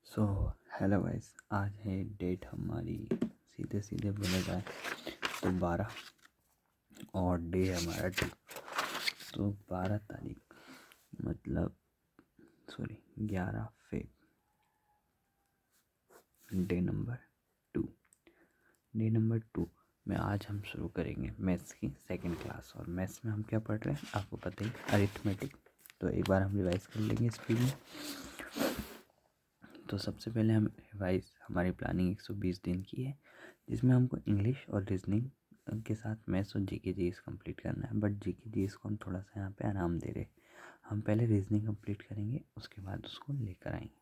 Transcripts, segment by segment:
So hello guys, आज है date हमारी सीधे सीधे बोला जाए तो 12 और डे है हमारा 2। तो 12 तारीख मतलब 11 Feb, day number 2। Day number 2 में आज हम शुरू करेंगे मैथ्स की सेकंड क्लास। और मैथ्स में हम क्या पढ़ रहे हैं आपको पता ही, अरिथमेटिक। तो एक बार हम रिवाइज कर लेंगे स्पीड में। तो सबसे पहले हम रिवाइज, हमारी प्लानिंग 120 दिन की है, जिसमें हमको इंग्लिश और रीजनिंग के साथ मैथ्स और जीके जीएस कंप्लीट करना है। बट जीके जीएस को हम थोड़ा सा यहाँ पे आराम दे रहे हैं। हम पहले रीजनिंग कंप्लीट करेंगे, उसके बाद उसको लेकर आएंगे।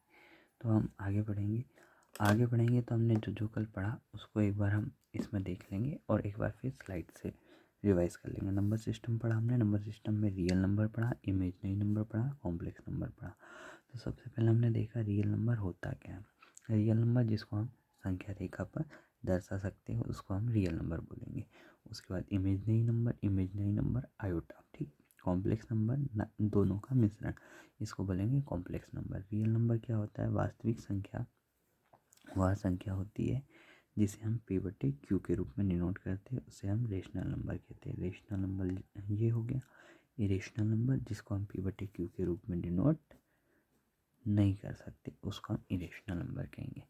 तो हम आगे बढ़ेंगे तो हमने जो जो कल पढ़ा उसको एक बार हम इसमें देख लेंगे और एक बार फिर स्लाइड से रिवाइज कर लेंगे। नंबर सिस्टम पढ़ा हमने, नंबर सिस्टम में रियल नंबर पढ़ा, इमेजनरी नंबर पढ़ा, कॉम्प्लेक्स नंबर पढ़ा। तो सबसे पहले हमने देखा रियल नंबर होता क्या है। रियल नंबर जिसको हम संख्या रेखा पर दर्शा सकते हो उसको हम रियल नंबर बोलेंगे। उसके बाद इमेजनरी नंबर आयोटा, ठीक। कॉम्प्लेक्स नंबर दोनों का मिश्रण, इसको बोलेंगे कॉम्प्लेक्स नंबर। रियल नंबर क्या होता है? वास्तविक संख्या वह संख्या होती है जिसे हम p/q के रूप में डिनोट करते हैं, उसे हम रेशनल नंबर कहते हैं। रेशनल नंबर ये हो गया। इरेशनल नंबर जिसको हम p/q के रूप में डिनोट नहीं कर सकते उसको हम इरेशनल नंबर कहेंगे।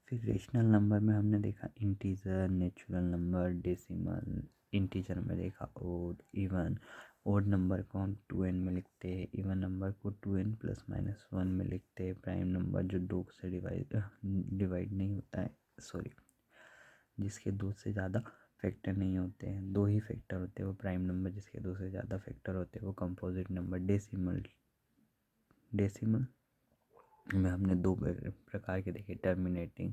फिर रेशनल नंबर में हमने देखा integer, natural number, decimal. Integer में देखा ओड, इवन। ओड नंबर को हम 2n में लिखते हैं, इवन नंबर को 2n प्लस माइनस 1 में लिखते हैं। प्राइम नंबर जो 2 से डिवाइड नहीं होता है, सॉरी, जिसके 2 से ज़्यादा फैक्टर नहीं होते हैं, 2 ही फैक्टर होते हैं वो प्राइम नंबर। जिसके 2 से ज़्यादा फैक्टर होते हैं वो कंपोजिट नंबर। डेसिमल में हमने 2 प्रकार के देखे, टर्मिनेटिंग,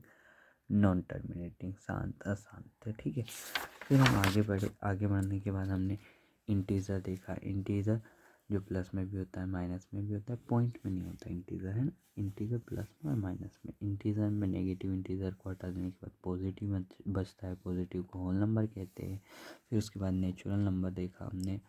नॉन टर्मिनेटिंग, शांत अशांत, ठीक है। फिर हम आगे बढ़ने के बाद हमने इंटीजर देखा। इंटीजर जो प्लस में भी होता है माइनस में भी होता है, पॉइंट में नहीं होता इंटीजर, है ना। इंटीजर प्लस में और माइनस में। इंटीजर में नेगेटिव इंटीजर को हटा देने के बाद पॉजिटिव बचता है, पॉजिटिव को होल नंबर कहते हैं। फिर उसके बाद नेचुरल नंबर देखा हमने।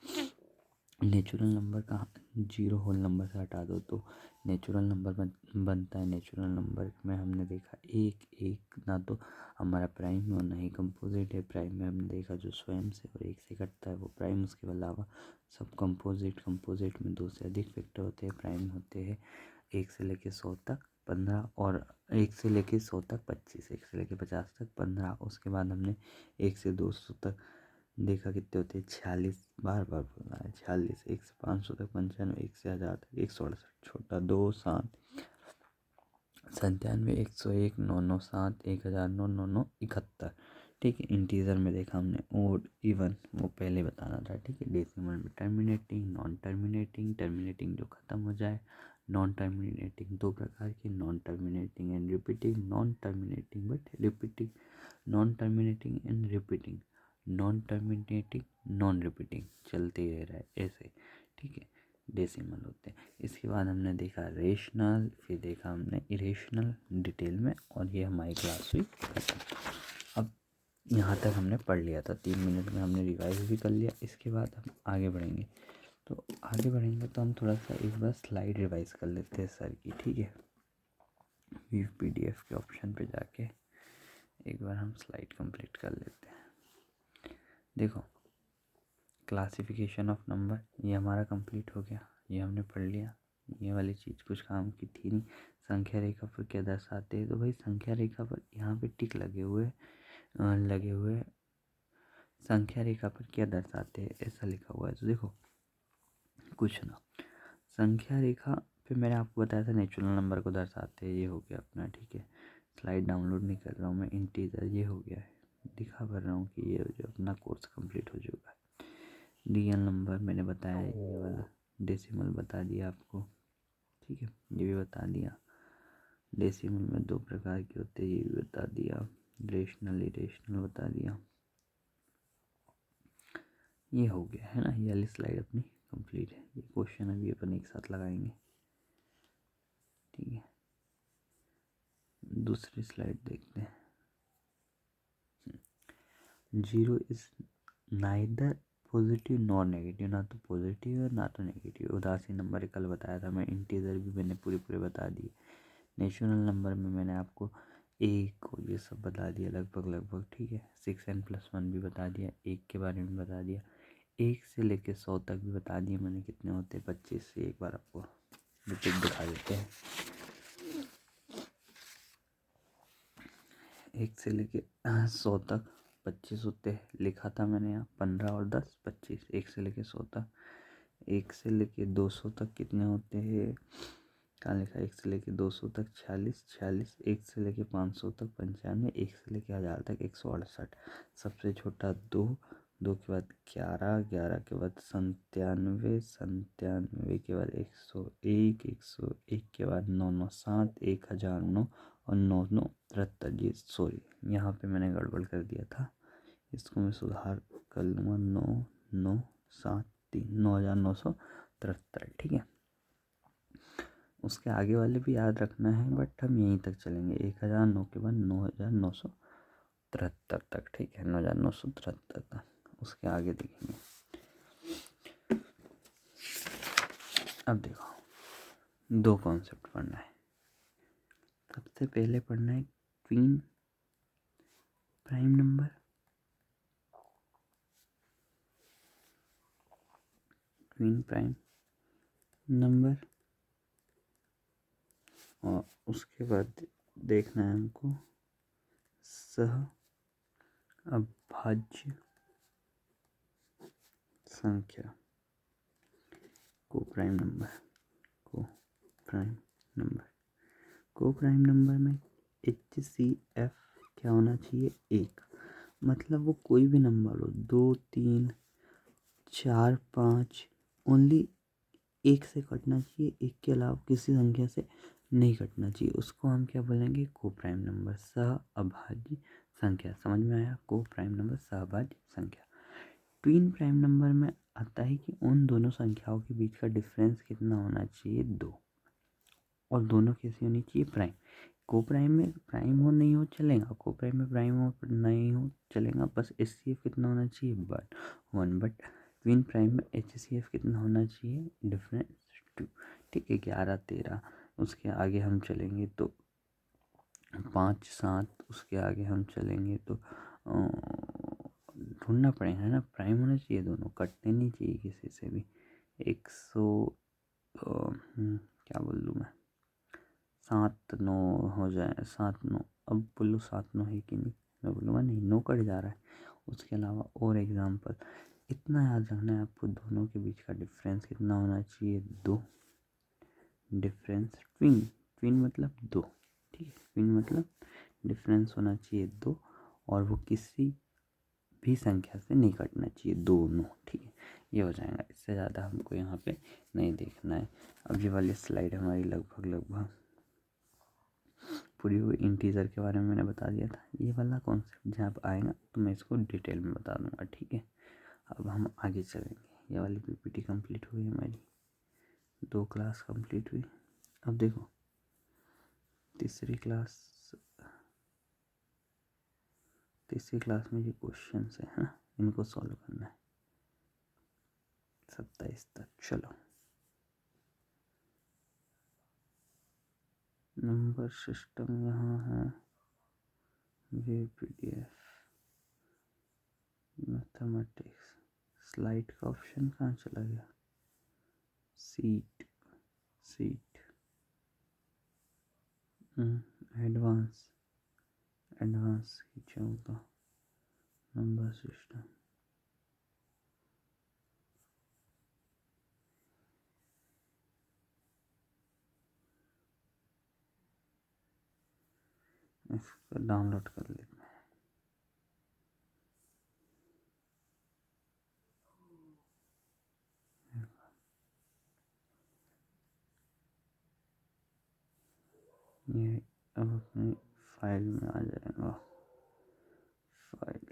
नेचुरल नंबर का 0 होल नंबर से हटा दो तो नेचुरल नंबर बनता है। नेचुरल नंबर में हमने देखा एक ना तो हमारा प्राइम है और ना ही कंपोजिट है। प्राइम में हमने देखा जो स्वयं से और 1 से कटता है वो प्राइम, उसके अलावा सब कंपोजिट में 2 से अधिक फैक्टर होते हैं। प्राइम होते हैं 1 से लेके 100 तक 15, और 1 से लेके 100 तक 25, 1 से लेके 50 तक 15। उसके बाद हमने 1 से 200 तक देखा कितने होते हैं, 46, बार बोलना है 46। 1 से 500 तक 95, 1 से 1000 तक 168, छोटा 2, 7, 97, 101, 997, 1000, 999, 71, ठीक है। इंटीजर में देखा हमने ओड, इवन, वो पहले बताना था, ठीक है। डेसिमल में टर्मिनेटिंग, नॉन टर्मिनेटिंग, टर्मिनेटिंग जो खत्म हो जाए, नॉन टर्मिनेटिंग 2 प्रकार की, non terminating and repeating, non terminating but repeating, non terminating and repeating, non terminating non repeating, चलते ही रह रहा है ऐसे, ठीक है। डेसिमल होते हैं। इसके बाद हमने देखा रेशनल, फिर देखा हमने इरेशनल डिटेल में, और ये हमारी क्लास हुई खत्म। अब यहाँ तक हमने पढ़ लिया था, 3 मिनट में हमने रिवाइज भी कर लिया। इसके बाद हम आगे बढ़ेंगे तो हम थोड़ा सा एक बार स्लाइड रिवाइज कर लेते हैं सर की, ठीक है। व्यू PDF के ऑप्शन पे जाके एक बार हम स्लाइड कंप्लीट कर लेते हैं। देखो, क्लासिफिकेशन ऑफ नंबर ये हमारा कंप्लीट हो गया, ये हमने पढ़ लिया। ये वाली चीज़ कुछ काम की थी नहीं। संख्या रेखा पर क्या दर्शाते हैं, तो भाई संख्या रेखा पर यहाँ पे टिक लगे हुए संख्या रेखा पर क्या दर्शाते हैं ऐसा लिखा हुआ है। तो देखो कुछ ना, संख्या रेखा पे मैंने आपको बताया था नेचुरल नंबर को दर्शाते हैं, ये हो गया अपना, ठीक है। स्लाइड डाउनलोड नहीं कर रहा हूँ मैं, इंटीजर ये हो गया है, दिखा भर रहा हूँ कि ये जो अपना कोर्स कंप्लीट हो चुका है। रियल नंबर मैंने बताया, ये वाला डेसिमल बता दिया आपको, ठीक है, ये भी बता दिया। डेसिमल में 2 प्रकार के होते हैं, ये भी बता दिया। रेशनल इरेशनल बता दिया। ये हो गया है ना, ये वाली स्लाइड अपनी कंप्लीट है। ये क्वेश्चन अभी अपन एक साथ लगाएंगे, ठीक है। दूसरी स्लाइड देखते हैं। 0 is neither positive nor negative, ना तो पॉजिटिव है ना तो नेगेटिव। उदासीन नंबर कल बताया था मैं, इंटीजर भी मैंने पूरे बता दिए। नेचुरल नंबर में मैंने आपको एक को ये सब बता दिया लगभग, ठीक है। 6n+1 भी बता दिया, एक के बारे में बता दिया, 1 से लेके 100 तक भी बता दिए मैंने कितने होते हैं 25 से। एक बार आपको रिपीट दिखा देते हैं। 1 से लेके 100 तक 25 होते हैं, लिखा था मैंने यहाँ 15 और 10 25। 1 से लेके 100 तक। 1 से लेके 200 तक कितने होते हैं, कहाँ लिखा है? 1 से लेके 200 तक 46। 1 से लेके 500 तक 95। 1 से लेके 1000 तक 168। सबसे छोटा 2, 2 के बाद 11, 11 के बाद 97, 97 के बाद 101, 101 के बाद 997, 1009 और 9973। जी सॉरी, यहाँ पे मैंने गड़बड़ कर दिया था, इसको मैं सुधार कर लूँगा। 9973, 9973, ठीक है। उसके आगे वाले भी याद रखना है, बट हम यहीं तक चलेंगे। 1009 के बाद 9973 तक, ठीक है। 9973 तक, उसके आगे देखेंगे। अब देखो, 2 कॉन्सेप्ट पढ़ना है। सबसे पहले पढ़ना है queen prime number, queen prime number, और उसके बाद देखना है हमको सह अभाज्य संख्या, को प्राइम नंबर, को प्राइम नंबर। को प्राइम नंबर में HCF क्या होना चाहिए? 1। मतलब वो कोई भी नंबर हो, 2, 3, 4, 5, ओनली 1 से कटना चाहिए, 1 के अलावा किसी संख्या से नहीं कटना चाहिए। उसको हम क्या बोलेंगे? को प्राइम नंबर, सह अभाज्य संख्या। समझ में आया? को प्राइम नंबर, सह अभाज्य संख्या। ट्विन प्राइम नंबर में आता है कि उन दोनों संख्याओं के बीच का डिफरेंस कितना होना चाहिए? 2, और दोनों कैसी होनी चाहिए? प्राइम। को प्राइम में प्राइम हो नहीं हो चलेगा, को प्राइम में प्राइम हो नहीं हो चलेगा, बस HCF कितना होना चाहिए? 1। बट ट्विन प्राइम में HCF कितना होना चाहिए? डिफरेंस 2, ठीक है। 11, 13, उसके आगे हम चलेंगे तो 5, 7, उसके आगे हम चलेंगे तो ढूंढना पड़ेगा ना, प्राइम होना चाहिए, दोनों कटने नहीं चाहिए किसी से भी। 100 क्या बोल दूँ मैं, 7, 9 हो जाए, 7, 9। अब बोलो 7, 9 है कि नहीं? मैं बोलूँगा नहीं, 9 कट जा रहा है। उसके अलावा और एग्जाम्पल, इतना याद रखना है आपको, दोनों के बीच का डिफरेंस कितना होना चाहिए? 2। डिफरेंस ट्विन, ट्विन मतलब 2, ठीक है। ट्विन मतलब डिफरेंस होना चाहिए 2, और वो किसी भी संख्या से नहीं कटना चाहिए, दोनों, ठीक है। ये हो जाएगा, इससे ज़्यादा हमको यहाँ पे नहीं देखना है। अब ये वाली स्लाइड हमारी लगभग पूरी हुई। इंटीजर के बारे में मैंने बता दिया था। ये वाला कॉन्सेप्ट जब आएगा तो मैं इसको डिटेल में बता दूंगा, ठीक है। अब हम आगे चलेंगे। ये वाली PPT कंप्लीट हुई हमारी, 2 क्लास कंप्लीट हुई। अब देखो, तीसरी क्लास में ये क्वेश्चन है ना, इनको सॉल्व करना है 27 तक। चलो, नंबर सिस्टम यहाँ है, ये PDF, मैथमेटिक्स, स्लाइड का ऑप्शन कहाँ चला गया? सीट एडवांस खींचा होगा, नंबर सिस्टम। इसको डाउनलोड कर लेते हैं। ये अब अपनी फाइल में आ जाएगा। फाइल,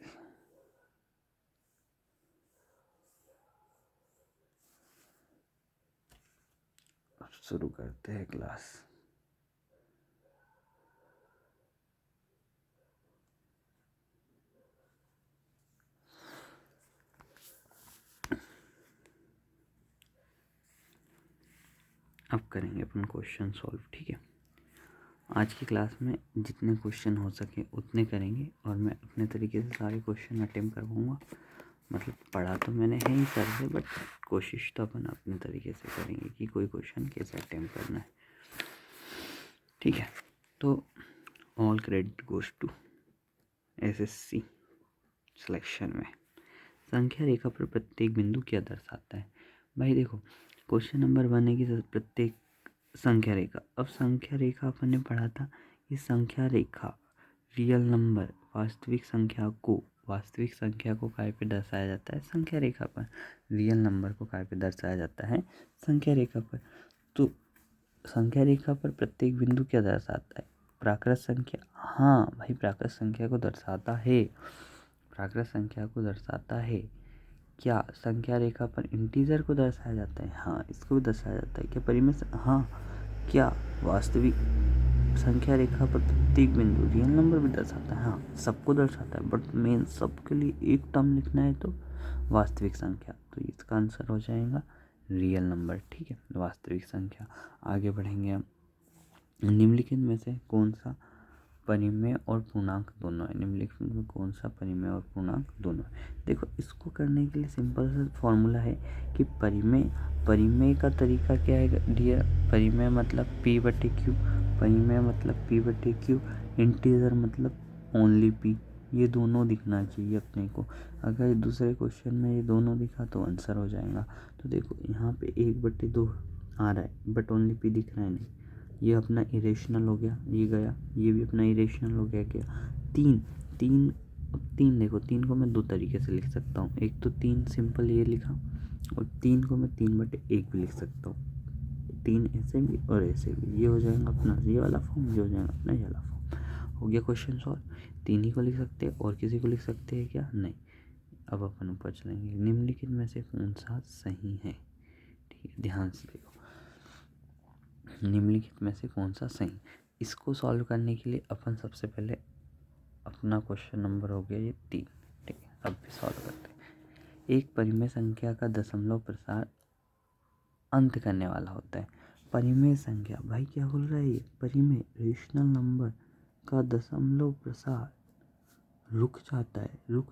अब शुरू करते हैं क्लास। अब करेंगे अपन क्वेश्चन सॉल्व, ठीक है। आज की क्लास में जितने क्वेश्चन हो सके उतने करेंगे और मैं अपने तरीके से सारे क्वेश्चन अटेम्प्ट करवाऊँगा। मतलब पढ़ा तो मैंने है ही सर से, बट कोशिश तो अपन अपने तरीके से करेंगे कि कोई क्वेश्चन कैसे अटेम्प्ट करना है। ठीक है, तो all credit goes to SSC selection में। संख्या रेखा पर प्रत्येक बिंदु क्या दर्शाता है? भाई देखो, क्वेश्चन नंबर 1 है कि प्रत्येक संख्या रेखा। अब संख्या रेखा अपन ने पढ़ा था कि संख्या रेखा रियल नंबर वास्तविक संख्या को काय पे दर्शाया जाता है? संख्या रेखा पर। रियल नंबर को काय पे दर्शाया जाता है? संख्या रेखा पर। तो संख्या रेखा पर प्रत्येक बिंदु क्या दर्शाता है? प्राकृत संख्या। हाँ भाई, प्राकृत संख्या को दर्शाता है। प्राकृत संख्या को दर्शाता है। क्या संख्या रेखा पर इंटीजर को दर्शाया जाता है? हाँ, इसको भी दर्शाया जाता है। क्या परिमेय? हाँ। क्या वास्तविक संख्या रेखा पर प्रत्येक बिंदु रियल नंबर भी दर्शाता है? हाँ, सबको दर्शाता है, बट मेन सबके लिए एक टर्म लिखना है तो वास्तविक संख्या। तो इसका आंसर हो जाएगा रियल नंबर। ठीक है, वास्तविक संख्या। आगे बढ़ेंगे हम। निम्नलिखित में से कौन सा परिमेय और पूर्णांक दोनों है? निम्नलिखित में कौन सा परिमेय और पूर्णांक दोनों है? देखो, इसको करने के लिए सिंपल सा फॉर्मूला है कि परिमेय का तरीका क्या है डियर? परिमेय मतलब P/Q, परिमेय मतलब P/Q, इंटीजर मतलब ओनली P। ये दोनों दिखना चाहिए अपने को। अगर दूसरे क्वेश्चन में ये दोनों दिखा तो आंसर हो जाएगा। तो देखो, यहाँ पे 1/2 आ रहा है बट ओनली P दिख रहा है नहीं। ये अपना इरेशनल हो गया, ये गया, ये भी अपना इरेशनल हो गया। क्या? तीन देखो, 3 को मैं 2 तरीके से लिख सकता हूँ। एक तो 3 सिंपल ये लिखा, और 3 को मैं 3/1 भी लिख सकता हूँ। 3 ऐसे भी और ऐसे भी। ये हो जाएगा अपना ये वाला फॉर्म, ये हो जाएगा अपना ये वाला फॉर्म। हो गया क्वेश्चन सॉल्व। 3 ही को लिख सकते हैं, और किसी को लिख सकते हैं क्या? नहीं। अब अपन ऊपर चलेंगे। निम्नलिखित में से कौन सा सही है? ठीक है, ध्यान से देखो। निम्नलिखित में से कौन सा सही? इसको सॉल्व करने के लिए अपन सबसे पहले अपना क्वेश्चन नंबर हो गया ये 3। ठीक है, अब भी सॉल्व करते हैं। एक परिमेय संख्या का दशमलव प्रसार अंत करने वाला होता है। परिमेय संख्या, भाई क्या बोल रहा है ये? परिमेय रेशनल नंबर का दशमलव प्रसार रुक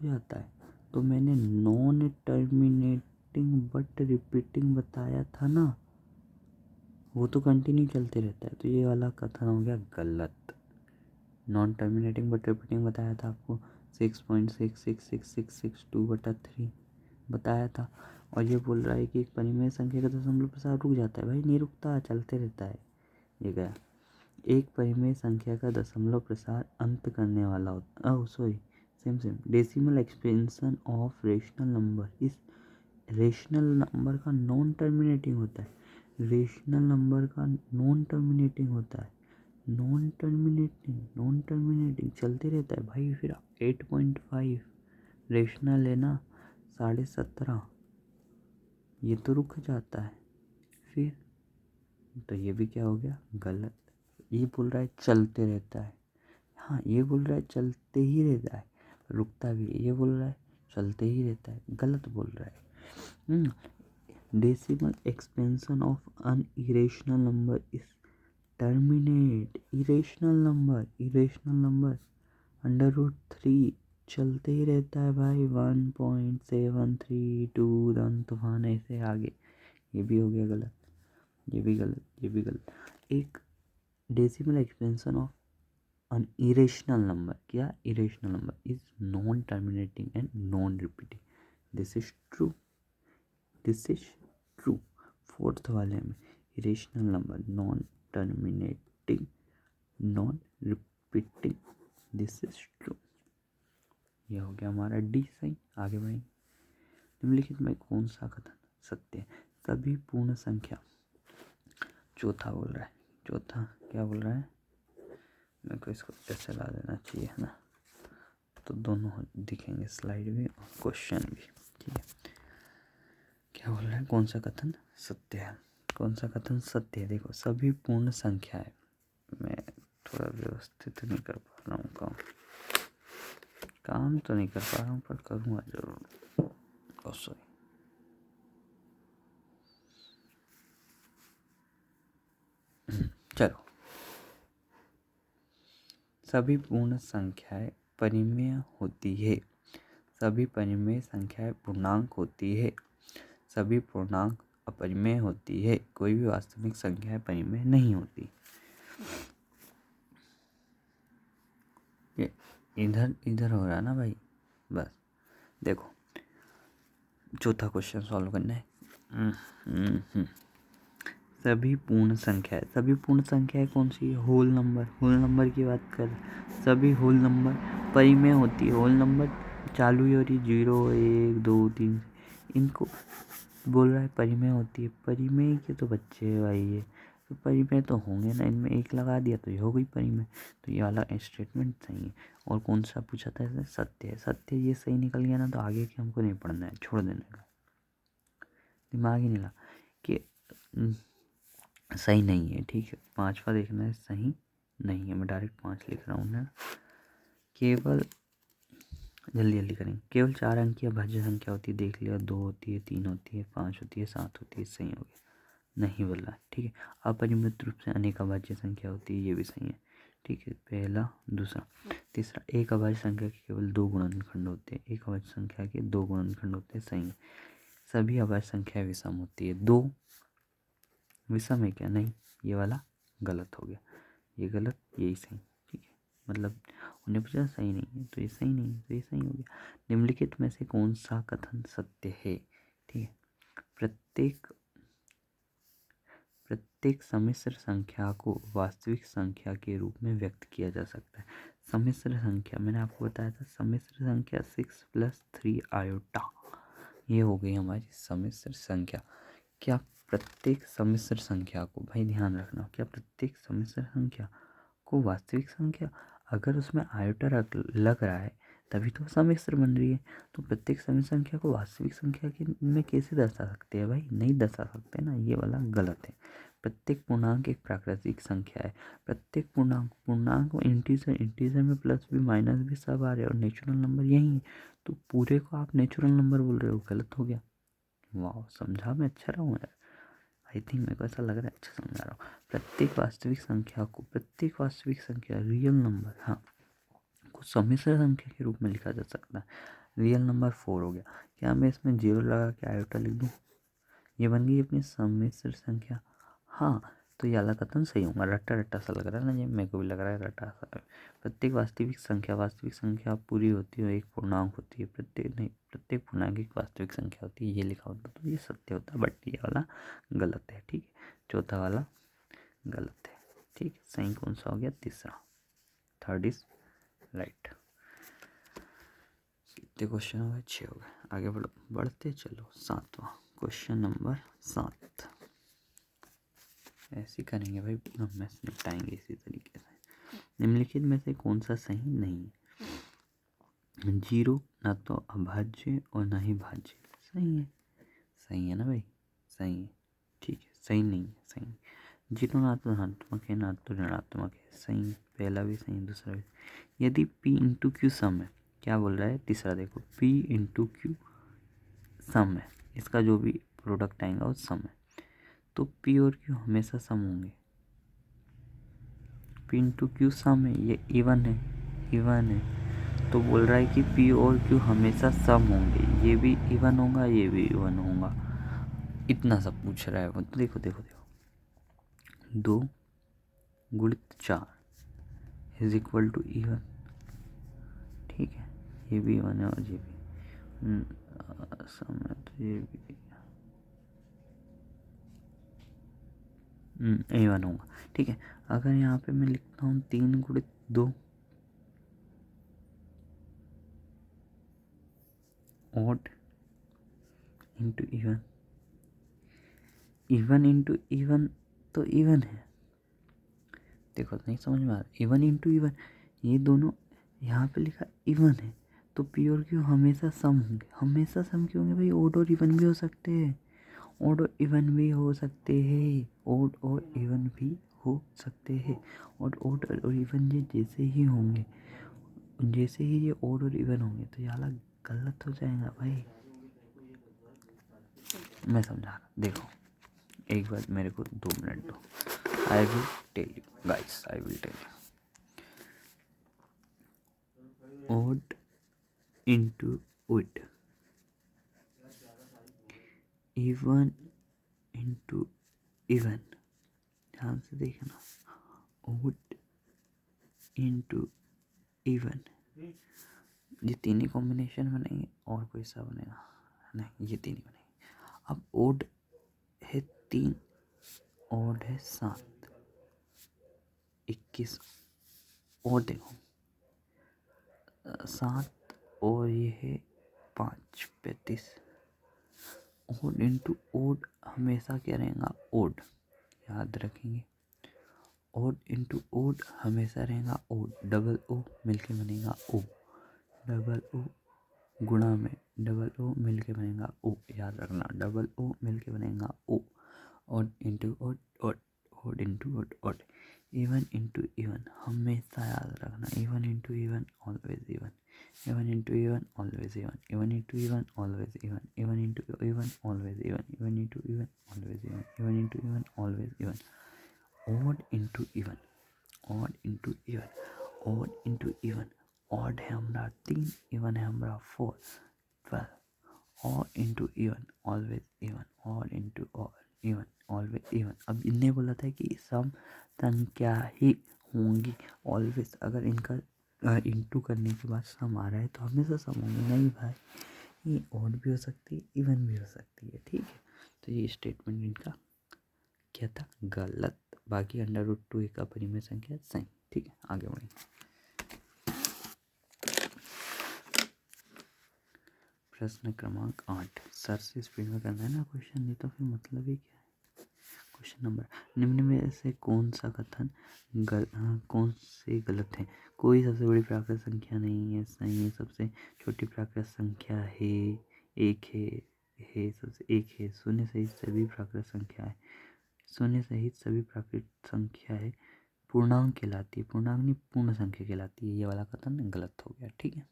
जाता है। तो मैंने नॉन टर्मिनेटिंग बट रिपीटिंग बताया था ना, वो तो कंटिन्यू चलते रहता है। तो ये वाला कथन हो गया गलत। नॉन टर्मिनेटिंग बट रिपीटिंग बताया था आपको 6.66662/3 बताया था। और ये बोल रहा है कि एक परिमेय संख्या का दशमलव प्रसार रुक जाता है। भाई नहीं रुकता, चलते रहता है। ये गया। एक परिमेय संख्या का दशमलव प्रसार अंत करने वाला होता, same decimal expansion of rational number. इस रेशनल नंबर का नॉन टर्मिनेटिंग होता है। रेशनल नंबर का नॉन टर्मिनेटिंग होता है। नॉन टर्मिनेटिंग चलते रहता है भाई। फिर 8.5 रेशनल है ना, 17.5, ये तो रुक जाता है। फिर तो ये भी क्या हो गया? गलत। ये बोल रहा है चलते रहता है। हाँ, ये बोल रहा है चलते ही रहता है, रुकता भी है। ये बोल रहा है चलते ही रहता है, गलत बोल रहा है। Decimal expansion of an irrational number is terminate. Irrational number √3 चलते ही रहता है भाई। 1.732 तूफान ऐसे आगे। ये भी हो गया गलत, ये भी गलत। एक decimal expansion of an irrational number, क्या? Irrational number is non terminating and non repeating. This is true. Fourth वाले में irrational number non terminating non repeating, this is true. यह हो गया हमारा डी सही। आगे बढ़ेंगे। निम्नलिखित में कौन सा कथन सत्य है? सभी पूर्ण संख्या। चौथा बोल रहा है। चौथा क्या बोल रहा है? मेरे को इसको ऐसे ला देना चाहिए है ना, तो दोनों दिखेंगे, स्लाइड भी और क्वेश्चन भी। ठीक है, क्या बोल रहा है? कौन सा कथन सत्य है? कौन सा कथन सत्य है? देखो, सभी पूर्ण संख्या है। मैं थोड़ा व्यवस्थित नहीं कर पा रहा हूँ काम तो नहीं कर पा रहा हूँ, पर करूँगा जरूर। सॉरी। चलो, सभी पूर्ण संख्याएं परिमेय होती है। सभी परिमेय संख्याएं पूर्णांक होती है। सभी पूर्णांक अपरिमेय होती है। कोई भी वास्तविक संख्या परिमेय नहीं होती। ये इधर इधर हो रहा ना भाई। बस देखो, चौथा क्वेश्चन सॉल्व करना है। सभी पूर्ण संख्याएं कौन सी है? होल नंबर की बात कर। सभी होल नंबर परिमेय होती है। होल नंबर चालू ही हो रही, 0 1 2 3, इनको बोल रहा है परिमेय होती है। परिमेय के तो बच्चे है भाई, ये तो परिमेय तो होंगे ना। इनमें एक लगा दिया तो ये हो गई परिमेय। तो ये वाला स्टेटमेंट सही है। और कौन सा पूछा था इसने? सत्य है। सत्य ये सही निकल गया ना, तो आगे के हमको नहीं पढ़ना है, छोड़ देने का, दिमाग ही नहीं लगा कि सही नहीं है। ठीक है, पांचवा देखना है, सही नहीं है। मैं डायरेक्ट 5 लिख रहा हूँ ना। केवल जल्दी जल्दी करेंगे। केवल 4 अंक की अभाज्य संख्या होती है, देख लिया। 2 होती है, 3 होती है, 5 होती है, 7 होती है, सही हो गया। नहीं बोल रहा, ठीक है। अपरिमित रूप से अनेक अभाज्य संख्या होती है, ये भी सही है, ठीक है। पहला, दूसरा, तीसरा, एक अभाज्य संख्या के केवल 2 गुणनखंड होते हैं। एक अभाज्य संख्या के 2 गुणनखंड होते हैं, सही है। सभी अभाज्य संख्या विषम होती है। 2 विषम है क्या? नहीं, ये वाला गलत हो गया। ये गलत, यही सही, ठीक है। मतलब उन्हें पूछा सही नहीं है, तो ये सही नहीं है, तो ये सही हो गया। निम्नलिखित में से कौन सा कथन सत्य है? ठीक है। प्रत्येक सम्मिश्र संख्या को वास्तविक संख्या के रूप में व्यक्त किया जा सकता है। सम्मिश्र संख्या मैंने आपको बताया था, सम्मिश्र संख्या 6 + 3 आयोटा, ये हो गई हमारी सम्मिश्र संख्या। क्या प्रत्येक सम्मिश्र संख्या को, भाई ध्यान रखना, क्या प्रत्येक सम्मिश्र संख्या को वास्तविक संख्या, अगर उसमें आयोटा लग रहा है तभी तो सम्मिश्र बन रही है। तो प्रत्येक सम्मिश्र संख्या को वास्तविक संख्या के में कैसे दर्शा सकते हैं भाई? नहीं दर्शा सकते ना, ये वाला गलत है। प्रत्येक पूर्णांक एक प्राकृतिक संख्या है। प्रत्येक पूर्णांक इंटीजर में प्लस भी माइनस भी सब आ रहे हैं, और नेचुरल नंबर यही है। तो पूरे को आप नेचुरल नंबर बोल रहे हो, गलत हो गया। वाह, समझा मैं अच्छा रहा हूँ यार। आई थिंक मेरे को ऐसा लग रहा है अच्छा समझा रहा हूँ। प्रत्येक वास्तविक संख्या रियल नंबर, हाँ, को सम्मिश्र संख्या के रूप में लिखा जा सकता है। रियल नंबर 4 हो गया। क्या मैं इसमें 0 लगा के आयोटा लिख दूँ? ये बन गई अपनी सम्मिश्र संख्या। हाँ, तो ये वाला कथन सही होगा। रट्टा रट्टा सा लग रहा है ना, ये मेरे को भी लग रहा है रट्टा सा। प्रत्येक वास्तविक संख्या पूरी होती है, एक पूर्णांक होती है। प्रत्येक पूर्णांक एक वास्तविक संख्या होती है, ये लिखा होता तो ये सत्य होता, बट ये वाला गलत है, ठीक है। चौथा वाला गलत है, ठीक है। सही कौन सा हो गया? तीसरा, थर्ड इज राइट। कितने क्वेश्चन हो गए? 6 हो गए। आगे बढ़ते चलो। 7वां क्वेश्चन नंबर 7 ऐसे करेंगे भाई, पूरा मैथ निपटाएंगे इसी तरीके से। निम्नलिखित में से कौन सा सही नहीं है? 0 ना तो अभाज्य और ना ही भाज्य। सही है ना भाई? सही है, ठीक है। सही नहीं है, सही। 0 ना तो धनात्मक है ना तो ऋणात्मक है, सही। पहला भी सही, दूसरा भी। यदि P × Q सम है, क्या बोल रहा है? तीसरा देखो, P × Q सम है, इसका जो भी प्रोडक्ट आएगा वो सम है, तो P और Q हमेशा सम होंगे। P × Q सम है, ये इवन है, तो बोल रहा है कि P और Q हमेशा सम होंगे। ये भी इवन होगा, ये भी इवन होगा, इतना सब पूछ रहा है वो। तो देखो 2 × 4 इज इक्वल टू इवन, ठीक है। ये भी इवन है और ये भी सम है, तो ये भी इवन होगा, ठीक है। अगर यहाँ पे मैं लिखता हूँ 3 × 2 odd into even, even into even, तो इवन है। देखो नहीं समझ में आ रहा, इवन इंटू इवन, ये दोनों यहाँ पे लिखा इवन है, तो पी और क्यू हमेशा सम होंगे। हमेशा सम क्यों होंगे भाई? ओड और इवन भी हो सकते हैं, ओड और इवन भी हो सकते हैं, ओड और इवन भी हो सकते हैं। और ओड और इवन ये जैसे ही होंगे, जैसे ही ये ओड और इवन होंगे, तो ये वाला गलत हो जाएगा भाई। मैं समझा रहा, देखो एक बार मेरे को 2 मिनट दो। I will tell you guys, I will tell you. into odd, even into even, ध्यान से देखना, odd into even, ये तीन ही कॉम्बिनेशन बनेंगे और कोई सा बनेगा नहीं, ये तीन ही बनेंगे। अब ओड है 3, ओड है 7, 21, और देखो 7 और ये है 5, 35। ओड इंटू ओड हमेशा क्या रहेगा, ओड, याद रखेंगे। ओड इंटू ओड हमेशा रहेगा ओड, डबल ओ मिलके बनेगा ओ, डबल ओ गुणा में डबल ओ मिलके बनेगा ओ, याद रखना, डबल ओ मिलके बनेगा O. Odd into odd, odd, odd into odd, odd. Even into even हमेशा याद रखना, even into even always even, even into even always even, even into even always even, even into even always even, even into even always even, even into even always even. odd into even, odd into even, odd into even, odd है हमारा 3, even है हमारा 4, 12, odd into even, always even, odd into odd, even, always even। अब इनने बोला था कि सम संख्या ही होंगी ऑलवेज, अगर इनका इंटू करने के बाद सम आ रहा है तो हमेशा सम होंगे। नहीं भाई, ये odd भी हो सकती है, इवन भी हो सकती है, ठीक है। तो ये स्टेटमेंट इनका क्या था, गलत। बाकी √2 एक अपरिमेय संख्या सही, ठीक है। आगे बढ़ें। प्रश्न क्रमांक 8, सर से स्पीड में करना है ना क्वेश्चन, नहीं तो फिर मतलब ही क्या है। क्वेश्चन नंबर, निम्न में से कौन सा कथन कौन से गलत है। कोई सबसे बड़ी प्राकृत संख्या नहीं है, सही है। सबसे छोटी प्राकृत संख्या है, एक है सबसे एक है। शून्य सहित सभी प्राकृत संख्या है, शून्य सहित सभी प्राकृत संख्या है पूर्णांक कहलाती है, पूर्णांक नहीं पूर्ण संख्या कहलाती है। ये वाला कथन गलत हो गया, ठीक है।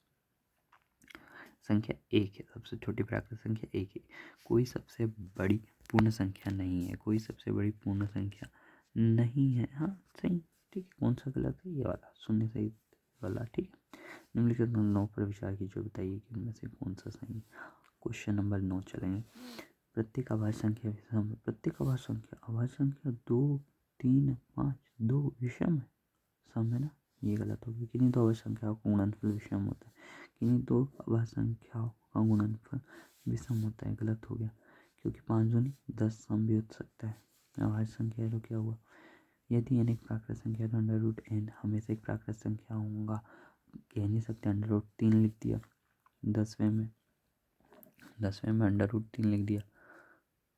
संख्या एक है, सबसे छोटी प्राकृत संख्या एक है। कोई सबसे बड़ी पूर्ण संख्या नहीं है, कोई सबसे बड़ी पूर्ण संख्या नहीं है। हाँ सही, ठीक है। कौन सा गलत है, ये वाला शून्य सहित वाला, ठीक है। निम्नलिखित 9 पर विचार कीजिए, बताइए कि उनमें से कौन सा सही है। क्वेश्चन नंबर 9 चलेंगे। प्रत्येक अभाज्य संख्या विषम है, प्रत्येक अभाज्य संख्या, अभाज्य संख्या 2, 3, 5, 2 विषम है, सम है ना, ये गलत होगी। किन्हीं दो अभाज्य संख्याओं का गुणनफल विषम होता है, किन्हीं दो अभाज्य संख्याओं का गुणनफल विषम होता है, गलत हो गया। क्योंकि 5 दूनी 10 सम भी हो सकता है। अभाज्य संख्या है तो क्या हुआ, यदि n एक प्राकृत संख्या तो √n हमेशा एक प्राकृत संख्या होगा, कह नहीं सकते। √3 लिख दिया 10वें में √3 लिख दिया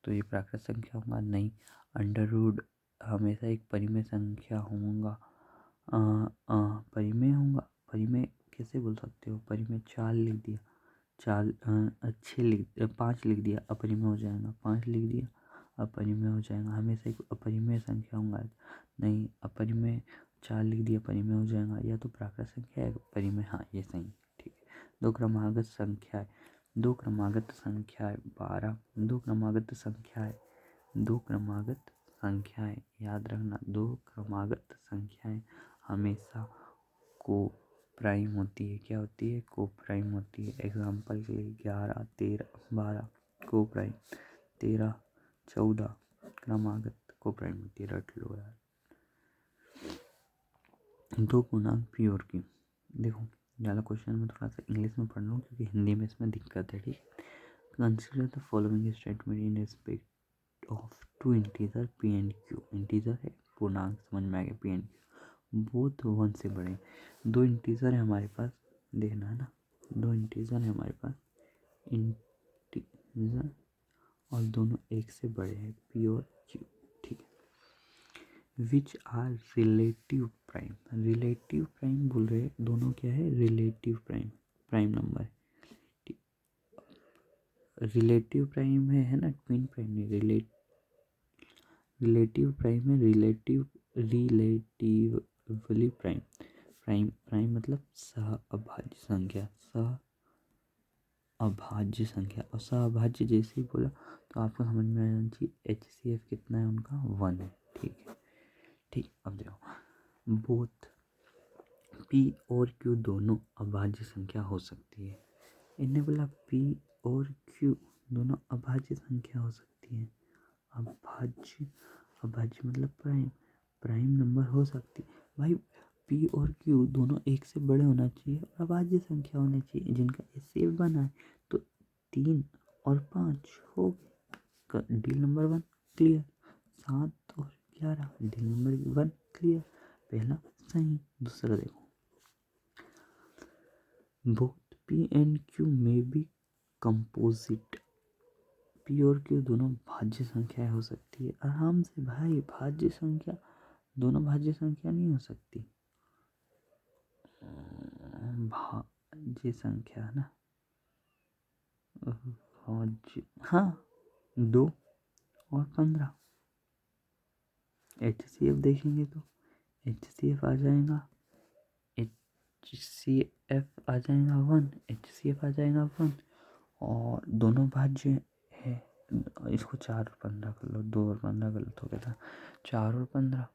तो ये प्राकृत संख्या होगा नहीं। अंडर हमेशा एक परिमेय संख्या होगा, परिमेय होगा, परिमेय कैसे बोल सकते हो, परिमेय 4 लिख दिया, 5 लिख दिया, अपरिमेय हो जाएगा। 5 लिख दिया, अपरिमेय हो जाएगा। हमेशा एक अपरिमेय संख्या होगा नहीं, अपरिमेय 4 लिख दिया, परिमेय हो जाएगा। या तो प्राकृत संख्या है परिमेय, हाँ ये सही, ठीक है। दो क्रमागत संख्या है, दो क्रमागत संख्याएं 12, दो क्रमागत संख्याएं, दो क्रमागत संख्याएं, याद रखना, दो क्रमागत संख्याएं हमेशा को प्राइम होती है। क्या होती है, को प्राइम होती है। एग्जाम्पल के लिए 11, 13, 12 को प्राइम, 13, 14 क्रमागत को प्राइम होती है, रट लो यार। दो पूर्णांक पी और क्यू, देखो ज़्यादा क्वेश्चन में थोड़ा सा इंग्लिश में पढ़ लूँ क्योंकि हिंदी में इसमें दिक्कत है, ठीक है। Consider the following statement in respect of two integer P and Q. Integer है, पूर्णांक समझ में आ गया, पी एंड क्यू बोथ 1 से बड़े। दो इंटीजर है हमारे पास, देखना है ना, दो इंटीजर है हमारे पास, इंटीजर और दोनों 1 से बड़े हैं, पी और क्यू, ठीक है। Which are relative prime, relative prime बोल रहे हैं, दोनों क्या है, रिलेटिव प्राइम, प्राइम नंबर है। रिलेटिव प्राइम है ना, ट्विन प्राइम नहीं, रिलेटिव प्राइम है, रिलेटिवली प्राइम, प्राइम मतलब सह अभाज्य संख्या, सह अभाज्य संख्या। और सह अभाज्य जैसे ही बोला तो आपको समझ में आ जाना चाहिए HCF कितना है उनका, 1 है, ठीक है। ठीक, अब देखो बोथ P और Q दोनों अभाज्य संख्या हो सकती है, इनने बोला पी और क्यू दोनों अभाज्य संख्या हो सकती है। अभाज्य, अभाज्य मतलब प्राइम, प्राइम नंबर हो सकती है भाई। पी और क्यू दोनों एक से बड़े होना चाहिए और अभाज्य संख्या होनी चाहिए, जिनका एचसीएफ बना है। तो 3 और 5 हो गए, डील नंबर 1 क्लियर। 7 और 11 डील नंबर 1 क्लियर। पहला सही। दूसरा देखो, बोथ पी एंड क्यू में बी कंपोजिट। पी और क्यू दोनों भाज्य संख्या हो सकती है। आराम से भाई, भाज्य संख्या दोनों भाज्य संख्या नहीं हो सकती। भाज्य संख्या ना, भाज्य, हाँ 2 और 15। HCF देखेंगे तो HCF आ जाएगा, HCF आ जाएगा 1, HCF आ जाएगा 1 और दोनों भाज्य है। इसको 4 और 15 कर लो, 2 और 15 गलत हो गया था, 4 और 15।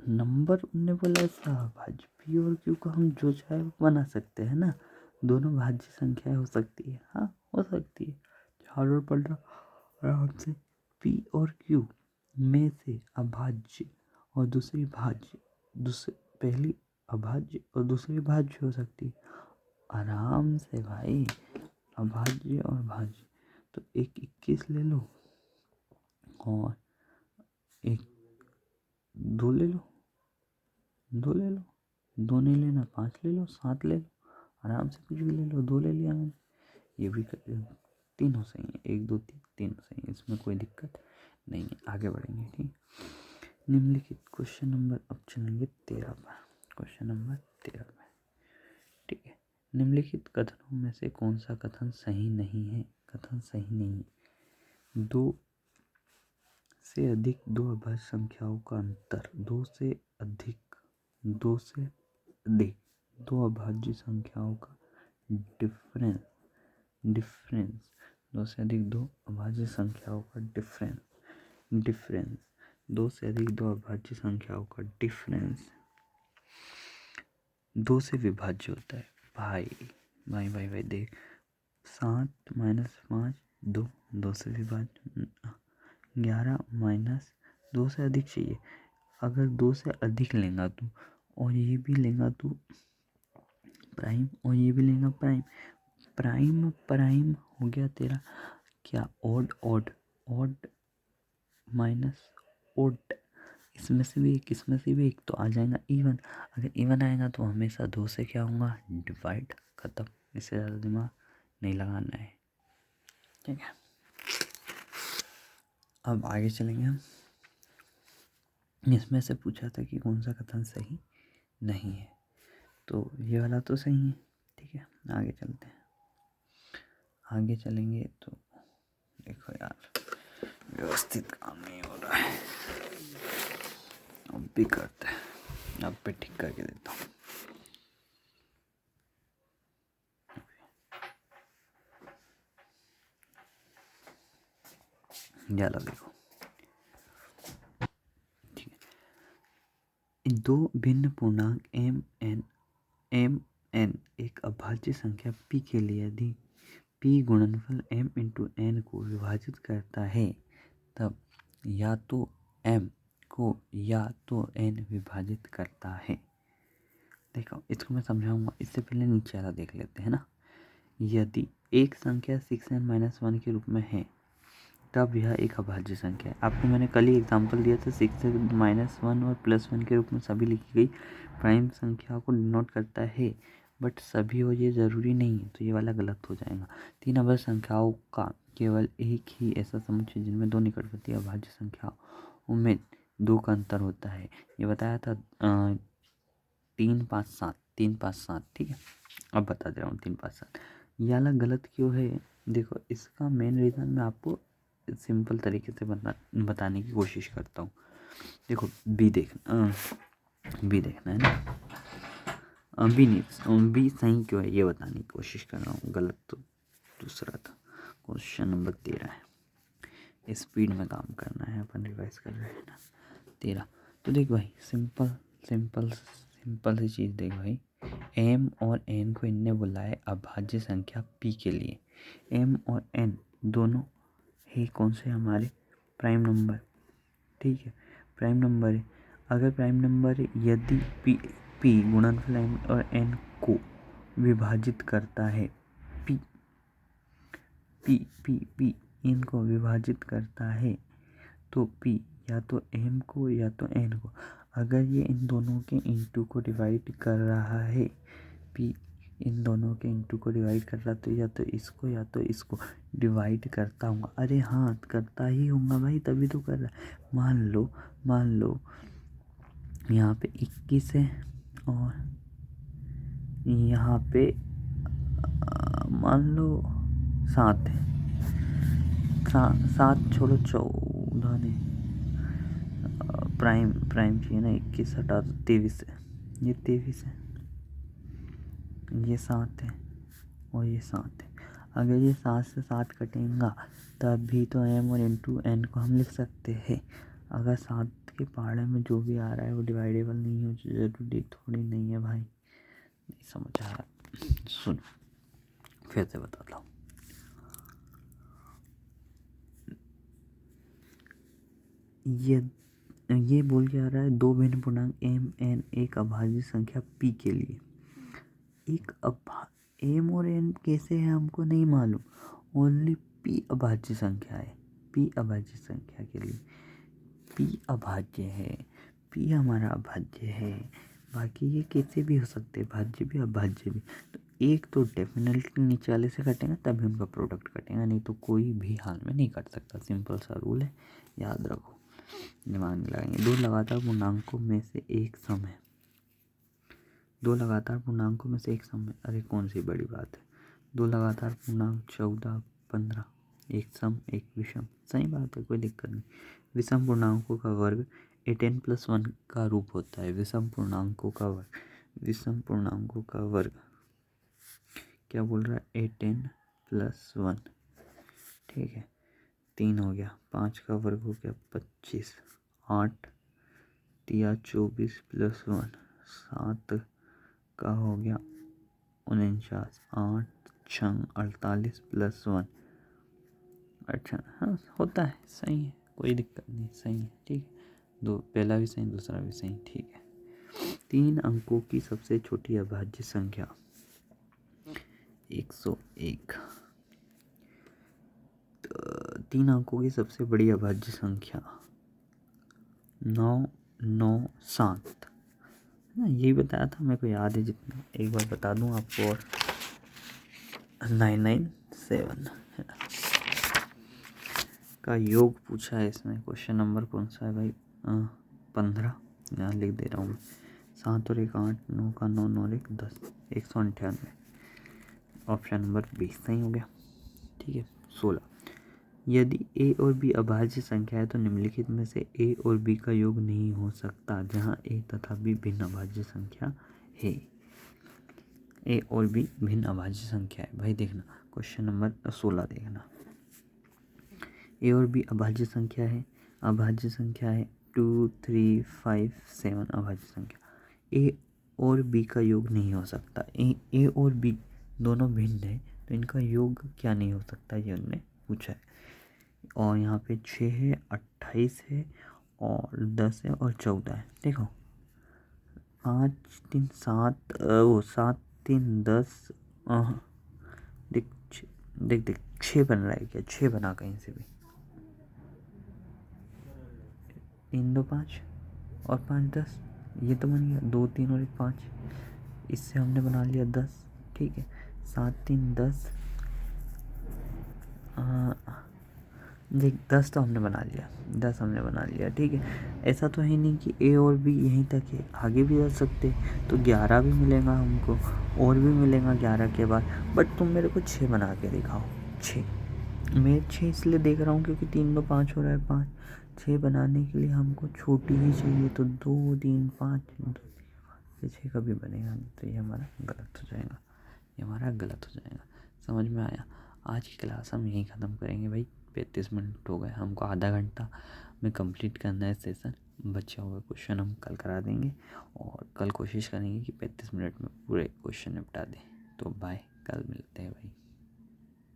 नंबर उनने बोला ऐसा भाज्य पी और क्यू को हम जो चाहे वो बना सकते हैं ना, दोनों भाज्य संख्याएं हो सकती है। हाँ हो सकती है। 4 और 15 आराम से। पी और क्यू में से अभाज्य और दूसरी भाज्य, पहली अभाज्य और दूसरी भाज्य हो सकती है आराम से भाई। अभाज्य और भाज्य तो एक 21 ले लो और एक 2 ले लो, 2 ले लो, 2 नहीं लेना 5 ले लो, 7 ले लो, आराम से कुछ भी ले लो। 2 ले लिया मैंने, ये भी तीनों सही है, 1 2 3 तीनों सही है, इसमें कोई दिक्कत नहीं है। आगे बढ़ेंगे ठीक। निम्नलिखित क्वेश्चन नंबर, अब चलेंगे 13 पर, क्वेश्चन नंबर 13 में ठीक है। निम्नलिखित कथनों में से कौन सा कथन सही नहीं है? कथन सही नहीं है। 2 से अधिक दो अभाज्य संख्याओं का अंतर, 2 से अधिक दो अभाज्य संख्याओं का डिफरेंस, 2 से अधिक दो अभाज्य संख्याओं का डिफरेंस, 2 से अधिक दो अभाज्य संख्याओं का डिफरेंस 2 से विभाज्य होता है। भाई देख, 7 - 5 2, 2 से विभाज्य। 11 - 2 से अधिक चाहिए। अगर 2 से अधिक लेगा तू और ये भी लेगा तू प्राइम और ये भी लेगा प्राइम, प्राइम हो गया तेरा क्या, ओड माइनस ओड, इसमें से भी एक इसमें से भी एक, तो आ जाएगा इवन। अगर इवन आएगा तो हमेशा 2 से क्या होगा, डिवाइड, खत्म। इससे ज़्यादा दिमाग नहीं लगाना है ठीक है। अब आगे चलेंगे हम। इसमें से पूछा था कि कौन सा कथन सही नहीं है, तो ये वाला तो सही है ठीक है। आगे चलते हैं, आगे चलेंगे तो देखो यार, व्यवस्थित काम नहीं हो रहा है, अब भी करते हैं, अब पे ठीक करके देता हूँ। ज़्यादा देखो ठीक है। 2 भिन्न पूर्णांक एम एन एक अभाज्य संख्या p के लिए यदि p गुणनफल m इंटू n को विभाजित करता है, तब या तो m को या तो n विभाजित करता है। देखो इसको मैं समझाऊंगा, इससे पहले नीचे वाला देख लेते हैं ना। यदि एक संख्या 6n - 1 के रूप में है, तब यह एक अभाज्य संख्या है। आपको मैंने कल ही एग्जांपल दिया था, 6 - 1 और +1 के रूप में सभी लिखी गई प्राइम संख्या को डिनोट करता है, बट सभी हो ये ज़रूरी नहीं है, तो ये वाला गलत हो जाएगा। 3 अभाज्य संख्याओं का केवल एक ही ऐसा समुच्चय जिनमें 2 निकटवर्ती अभाज्य संख्याओं में 2 का अंतर होता है। ये बताया था 3 5 7, 3 5 7 ठीक है। अब बता दे रहा हूँ 3 5 7 ये वाला गलत क्यों है। देखो इसका मेन रीज़न मैं आपको सिंपल तरीके से बताने की कोशिश करता हूँ। देखो बी देखना है ना, बी सही क्यों है ये बताने की कोशिश कर रहा हूँ, गलत तो दूसरा था। क्वेश्चन नंबर 13 है, स्पीड में काम करना है, अपन रिवाइज कर रहे हैं ना। 13 तो देख भाई, सिंपल सी चीज़ देख भाई, एम और एन को इनने बुलाया अभाज्य संख्या पी के लिए। एम और एन दोनों ही कौन से हमारे प्राइम नंबर, ठीक है, प्राइम नंबर है। अगर प्राइम नंबर है, यदि पी गुणनफल एम और एन को विभाजित करता है, पी पी पी पी इनको विभाजित करता है, तो पी या तो एम को या तो एन को, अगर ये इन दोनों के इंटू को डिवाइड कर रहा है, पी इन दोनों के इंटू को डिवाइड कर रहा, तो या तो इसको या तो इसको डिवाइड करता हूँ। अरे हाँ, करता ही होगा भाई, तभी तो कर रहा है। मान लो यहाँ पे 21 है और यहाँ पे मान लो 7 है। 7 छोड़ो, 14 ने प्राइम चाहिए ना, 21 हटा दो, 23 है, ये 23 है, ये 7 है और ये 7 है। अगर ये 7 से 7 कटेगा तब भी तो एम और इंटू एन को हम लिख सकते हैं। अगर 7 के पहाड़े में जो भी आ रहा है वो डिवाइडेबल नहीं हो, जरूरी थोड़ी नहीं है भाई। नहीं समझ आ रहा, सुन फिर से बताता हूँ। ये बोल के आ रहा है दो भिन्न पूर्णांक एम एन एक अभाज्य संख्या पी के लिए। एम और एन कैसे है हमको नहीं मालूम, ओनली पी अभाज्य संख्या है। पी अभाज्य संख्या के लिए पी अभाज्य है, पी हमारा अभाज्य है। बाकी ये कैसे भी हो सकते हैं, भाज्य भी अभाज्य भी। तो एक तो डेफिनेटली नीचे वाले से कटेगा तभी उनका प्रोडक्ट कटेगा, नहीं तो कोई भी हाल में नहीं कट सकता। सिंपल सा रूल है, याद रखो, दिमाग में लगाएंगे। दो लगातार पूर्णांकों में से एक सम है, दो लगातार पूर्णांकों में से एक सम है। अरे कौन सी बड़ी बात है, दो लगातार पूर्णांक 14, 15, एक सम एक विषम, सही बात है, कोई दिक्कत नहीं। विषम पूर्णांकों का वर्ग 8n+1 का रूप होता है। विषम पूर्णांकों का वर्ग, विषम पूर्णांकों का वर्ग क्या बोल रहा है, 8n+1, ठीक है। 3 हो गया, 5 का वर्ग हो गया 25, 8 तिया 24 + 1, 7 का हो गया 49, 8 छंग 48 + 1। अच्छा हाँ होता है, सही है, कोई दिक्कत नहीं, सही है, ठीक है। दो पहला भी सही दूसरा भी सही, ठीक है। 3 अंकों की सबसे छोटी अभाज्य संख्या 101। 3 अंकों की सबसे बड़ी अभाज्य संख्या 997। यही बताया था, मेरे को याद है जितना, एक बार बता दूं आपको, और 997 का योग पूछा है इसमें। क्वेश्चन नंबर कौन सा है भाई, 15, यहाँ लिख दे रहा हूँ। 7 और 1 8, 9 का 9, 9 और 1 10, 198। ऑप्शन नंबर 20 सही हो गया, ठीक है। 16, यदि a और b अभाज्य संख्या है तो निम्नलिखित में से a और b का योग नहीं हो सकता जहां a तथा b भिन्न अभाज्य संख्या है। a और b भिन्न अभाज्य संख्या है भाई, देखना क्वेश्चन नंबर 16 देखना। a और b अभाज्य संख्या है, अभाज्य संख्या है 2 3 5 7 अभाज्य संख्या। a और b का योग नहीं हो सकता। a और b दोनों भिन्न है तो इनका योग क्या नहीं हो सकता, ये उन्होंने पूछा है। और यहाँ पे 6 है, 28 है और 10 है और 14 है। देखो 5 3 7, वो 7 3 10, देख 6 बन रहा है क्या, 6 बना कहीं से भी, 3 2 5 और 5 10, ये तो बन गया 2 3 और 1 5, इससे हमने बना लिया 10, ठीक है। 7 3 10, देख 10 तो हमने बना लिया, 10 हमने बना लिया, ठीक है। ऐसा तो है नहीं कि ए और बी यहीं तक है, आगे भी जा सकते, तो 11 भी मिलेगा हमको और भी मिलेगा 11 के बाद। बट तुम मेरे को 6 बना के दिखाओ, 6। मैं 6 इसलिए देख रहा हूँ क्योंकि 3 2 5 हो रहा है 5, 6 बनाने के लिए हमको छोटी ही चाहिए, तो 2 3 5 2 6 कभी बनेगा नहीं, तो ये हमारा गलत हो जाएगा, ये हमारा गलत हो जाएगा। समझ में आया। आज की क्लास हम यहीं ख़त्म करेंगे भाई, 35 मिनट हो गए, हमको आधा घंटा में कंप्लीट करना है सेशन। बचे हुए क्वेश्चन हम कल करा देंगे और कल कोशिश करेंगे कि 35 मिनट में पूरे क्वेश्चन निपटा दें। तो बाय, कल मिलते हैं भाई।